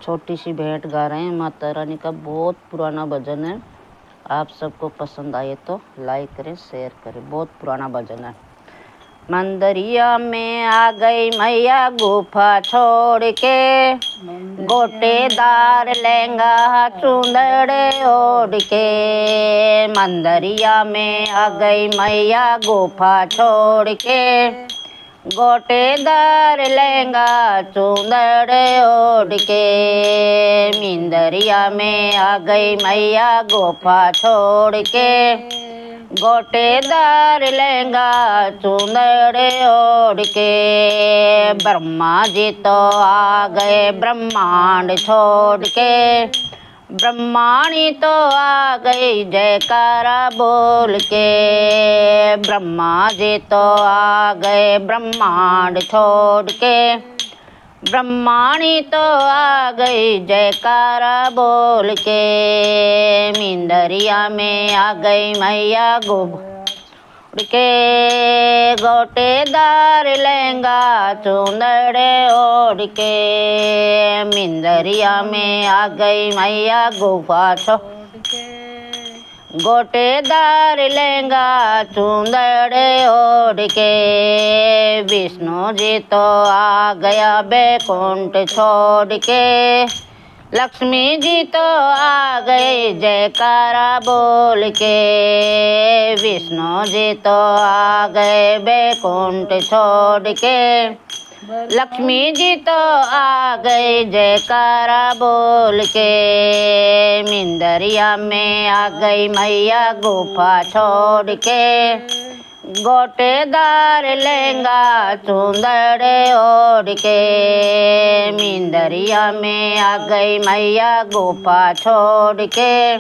छोटी सी भेंट गा रहे हैं। माता रानी का बहुत पुराना भजन है। आप सबको पसंद आए तो लाइक करें, शेयर करें। बहुत पुराना भजन है। मंदरिया में आ गई मैया गुफा छोड़ के, गोटेदार लहंगा चुंदड़े ओढ़ के। मंदरिया में आ गई मैया गुफा छोड़ के, गोटेदार लहंगा चुंदड़े ओढ़ के। मिंदरिया में आ गई मैया गुफा छोड़ के, गोटेदार लहंगा चुंदड़े ओढ़ के। ब्रह्मा जी तो आ गए ब्रह्मांड छोड़ के, ब्रह्माणी तो आ गई जयकारा बोल के। ब्रह्मा जी तो आ गए ब्रह्मांड छोड़ के, ब्रह्माणी तो आ गई जयकारा बोल के। मिंदरिया में आ गई मैया गुफा के, गोटेदार लहंगा चुंदड़े ओढ़ के। मिंदरिया में आ गई मैया गुफा छोड़ के, गोटेदार लहंगा चुंदड़े ओढ़ के। विष्णु जी तो आ गया बैकुंठ छोड़ के, लक्ष्मी जी तो आ गए जयकारा बोल के। विष्णु जी तो आ गए बैकुंठ छोड़ के, लक्ष्मी जी तो आ गए जयकारा बोल के। मिंदरिया में आ गई मैया गुफा छोड़ के, गोटेदार लहंगा चुंदड़े ओढ़ के। मिंदरिया में आ गई मैया गुफा छोड़ के,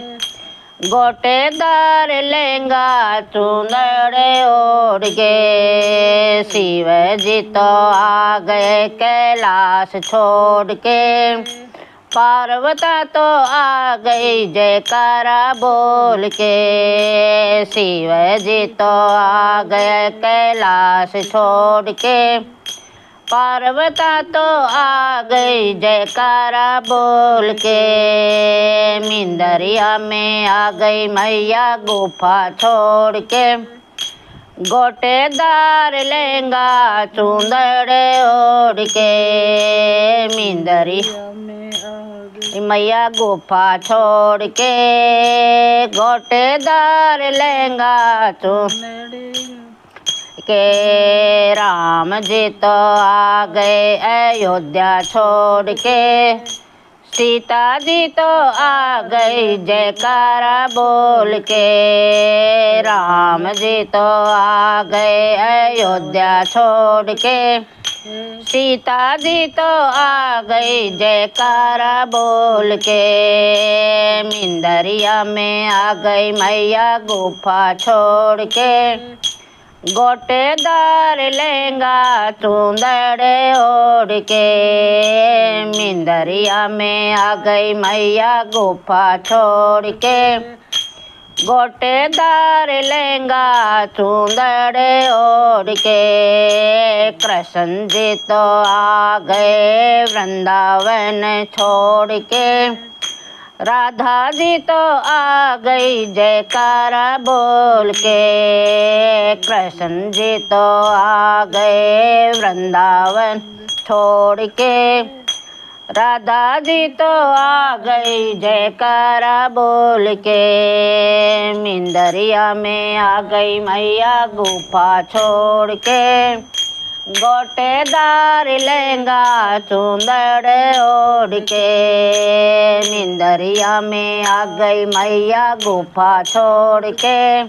गोटेदार लहंगा चुंदड़े ओढ़ के। शिव जी तो आ गए कैलाश छोड़ के, पार्वती तो आ गई जयकारा बोल के। शिव जी तो आ गए कैलाश छोड़ के, पार्वती तो आ गई जयकारा बोल के। मिंदरिया में आ गई मैया गुफा छोड़ के, गोटेदार लहंगा चुंदड़े ओढ़ के। मिंदरिया मैया गुफा छोड़ के, गोटेदार लहंगा चुंदड़े के। राम जी तो आ गए अयोध्या छोड़ के, सीता जी तो आ गई जयकारा बोल के। राम जी तो आ गए अयोध्या छोड़ के, सीता जी तो आ गई जयकारा बोल के। मिंदरिया में आ गई मैया गुफा छोड़ के, गोटेदार लहंगा चुंदड़े ओढ़ के। मिंदरिया में आ गई मैया गुफा छोड़ के, गोटेदार लहंगा चुंदड़े ओढ़ के। कृष्ण जी तो आ गए वृंदावन छोड़ के, राधा जी तो आ गई जयकारा बोल के। कृष्ण जी तो आ गए वृंदावन छोड़ के, राधा जी तो आ गई जयकारा बोल के। मिंदरिया में आ गई मैया गुफा छोड़ के, गोटेदार लहंगा चुंदड़े ओढ़ के। मिंदरिया में आ गई मैया गुफा छोड़ के,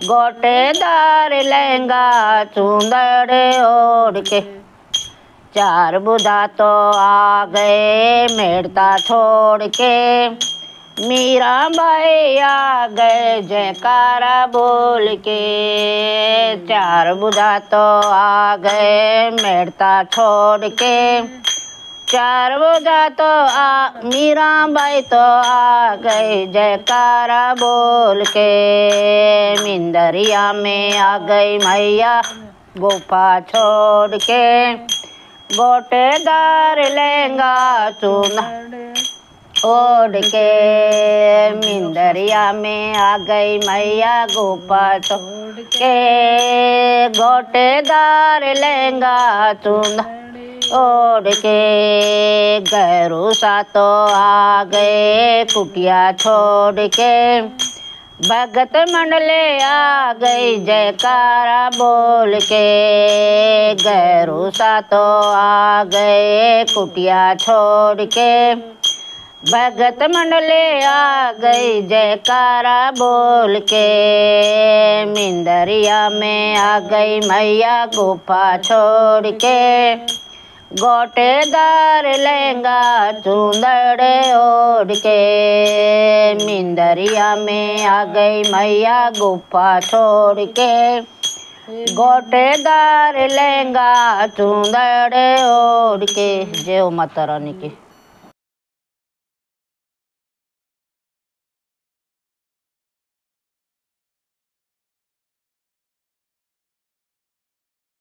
गोटेदार लहंगा चुंदड़े ओढ़ के। चार बुधा तो आ गए मेड़ता छोड़ के, मीराबाई आ गए जयकारा बोल के। चार बुधा तो आ गए मेड़ता छोड़ के, चार बुधा तो मीराबाई तो आ गए जयकारा बोल के। मिंदरिया में आ गई मैया गुफा छोड़ के, गोटेदार लहंगा चुंदड़े ओढ़ के मिंदरिया में आ गई मैया गोपा छोड़ के गोटेदार लहंगा चुंद ओढ़ के गहरू सा तो आ गए कुटिया छोड़ के भगत मंडले आ गई जयकारा बोल के गहरू सा तो आ गए कुटिया छोड़ के भगत मंडले आ गई जयकारा बोल के मिंदरिया में आ गई मैया गुफा छोड़ के गोटेदार लहंगा चुंदड़े ओढ़ के मिंदरिया में आ गई मैया गुफा छोड़ के गोटेदार लहंगा चुंदड़े ओढ़ के। जय हो माता रानी की।